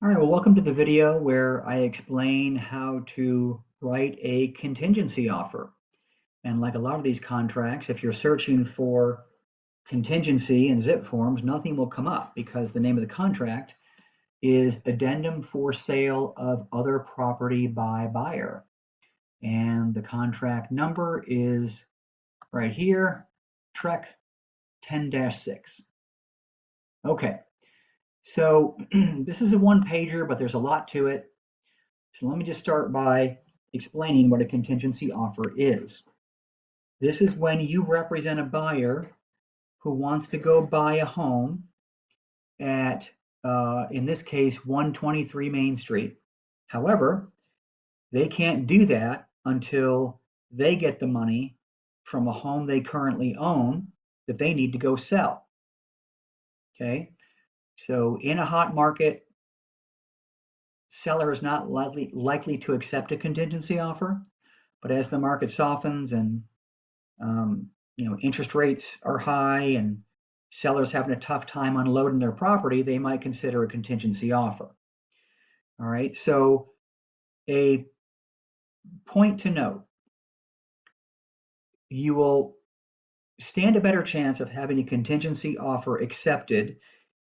All right, well, welcome to the video where I explain how to write a contingency offer. And like a lot of these contracts, if you're searching for contingency in zip forms, nothing will come up because the name of the contract is Addendum for Sale of Other Property by Buyer. And the contract number is right here, TREC 10-6. Okay, so this is a one-pager, but there's a lot to it. So let me just start by explaining what a contingency offer is. This is when you represent a buyer who wants to go buy a home at, in this case, 123 Main Street. However, they can't do that until they get the money from a home they currently own that they need to go sell. Okay, so in a hot market, seller is not likely to accept a contingency offer. But as the market softens and interest rates are high and sellers having a tough time unloading their property, they might consider a contingency offer. All right, so a point to note, you will stand a better chance of having a contingency offer accepted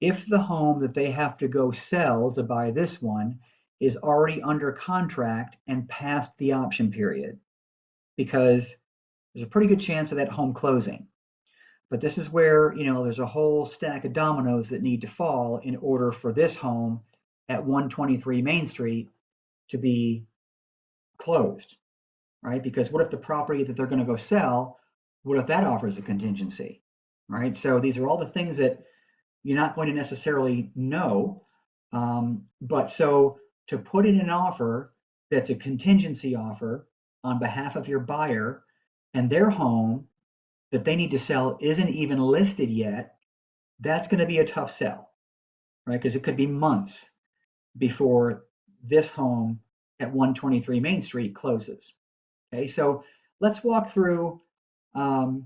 if the home that they have to go sell to buy this one is already under contract and past the option period, because there's a pretty good chance of that home closing. But this is where, there's a whole stack of dominoes that need to fall in order for this home at 123 Main Street to be closed, right? Because what if the property that they're going to go sell, what if that offers a contingency, right? So these are all the things that you're not going to necessarily know. But so to put in an offer that's a contingency offer on behalf of your buyer and their home that they need to sell isn't even listed yet, that's going to be a tough sell, right? Because it could be months before this home at 123 Main Street closes. Okay, so let's walk through the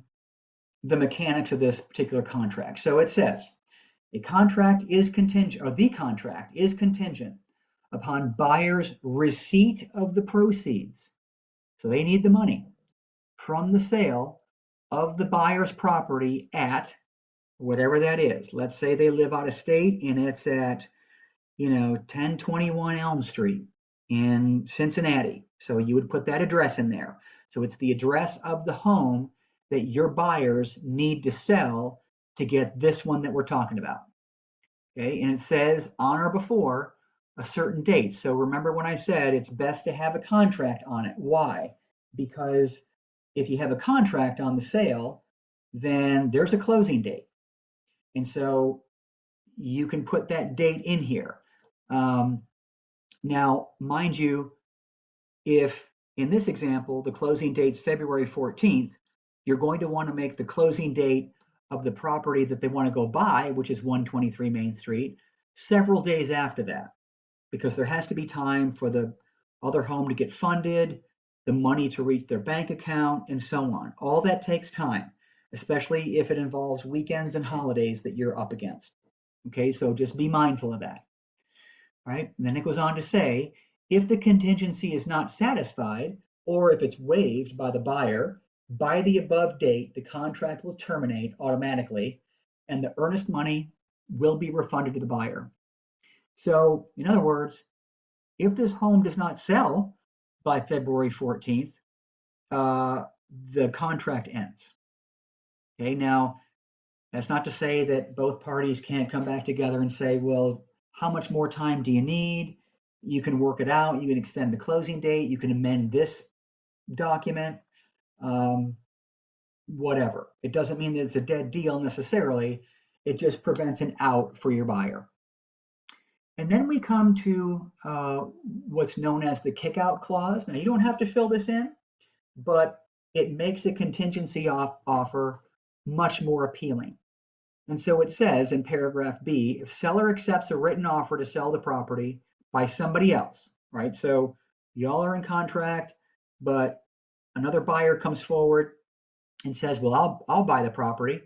mechanics of this particular contract. So it says a contract is contingent, or the contract is contingent upon buyer's receipt of the proceeds. So they need the money from the sale of the buyer's property at whatever that is. Let's say they live out of state and it's at 1021 Elm Street in Cincinnati. So you would put that address in there. So it's the address of the home that your buyers need to sell to get this one that we're talking about. Okay, and it says on or before a certain date. So remember when I said it's best to have a contract on it. Why? Because if you have a contract on the sale, then there's a closing date. And so you can put that date in here. Now, mind you, if in this example, the closing date's February 14th, you're going to want to make the closing date of the property that they want to go buy, which is 123 Main Street, several days after that, because there has to be time for the other home to get funded, the money to reach their bank account, and so on. All that takes time, especially if it involves weekends and holidays that you're up against. Okay, so just be mindful of that, right? And then it goes on to say, if the contingency is not satisfied, or if it's waived by the buyer, by the above date, the contract will terminate automatically, and the earnest money will be refunded to the buyer. So, in other words, if this home does not sell by February 14th, the contract ends. Okay, now that's not to say that both parties can't come back together and say, well, how much more time do you need? You can work it out. You can extend the closing date. You can amend this document, whatever. It doesn't mean that it's a dead deal necessarily. It just prevents an out for your buyer. And then we come to what's known as the kickout clause. Now, you don't have to fill this in, but it makes a contingency offer much more appealing. And so it says in paragraph B, if seller accepts a written offer to sell the property by somebody else, right? So y'all are in contract, but another buyer comes forward and says, well, I'll buy the property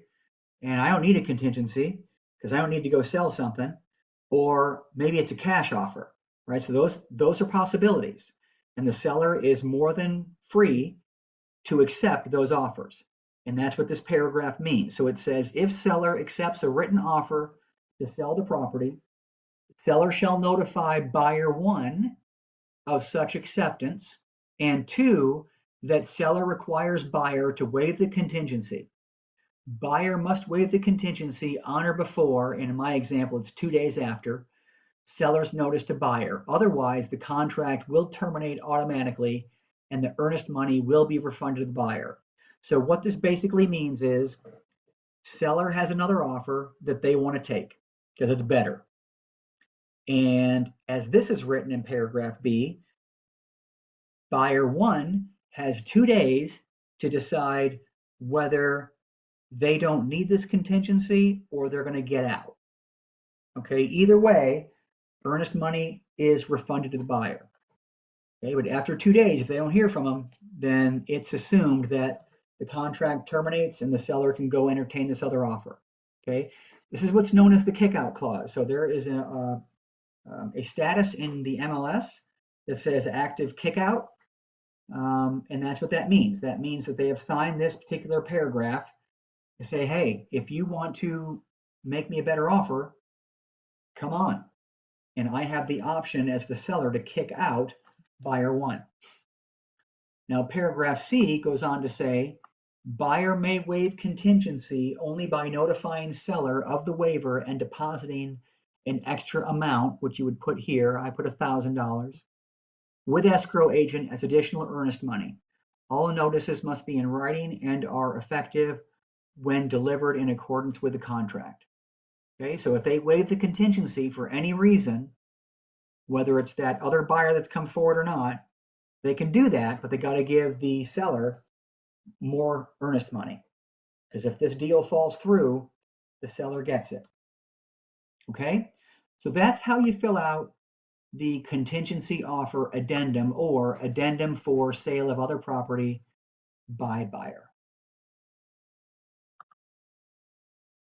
and I don't need a contingency because I don't need to go sell something. or maybe it's a cash offer, right? So those are possibilities, and the seller is more than free to accept those offers. And that's what this paragraph means. So it says, if seller accepts a written offer to sell the property, seller shall notify buyer one of such acceptance, and two, that seller requires buyer to waive the contingency. Buyer must waive the contingency on or before, and in my example, it's 2 days after, seller's notice to buyer. Otherwise, the contract will terminate automatically and the earnest money will be refunded to the buyer. So what this basically means is seller has another offer that they want to take because it's better. And as this is written in paragraph B, buyer one has 2 days to decide whether they don't need this contingency or they're going to get out. Okay, either way, earnest money is refunded to the buyer. Okay, but after 2 days, if they don't hear from them, then it's assumed that the contract terminates and the seller can go entertain this other offer. Okay, this is what's known as the kickout clause. So there is a status in the MLS that says active kickout, and that's what that means. That means that they have signed this particular paragraph to say, hey, if you want to make me a better offer, come on. And I have the option as the seller to kick out buyer one. Now, paragraph C goes on to say, buyer may waive contingency only by notifying seller of the waiver and depositing an extra amount, which you would put here, I put $1,000, with escrow agent as additional earnest money. All notices must be in writing and are effective when delivered in accordance with the contract. Okay, so if they waive the contingency for any reason, whether it's that other buyer that's come forward or not, they can do that, but they got to give the seller more earnest money. Because if this deal falls through, the seller gets it. Okay, so that's how you fill out the contingency offer addendum or addendum for sale of other property by buyer.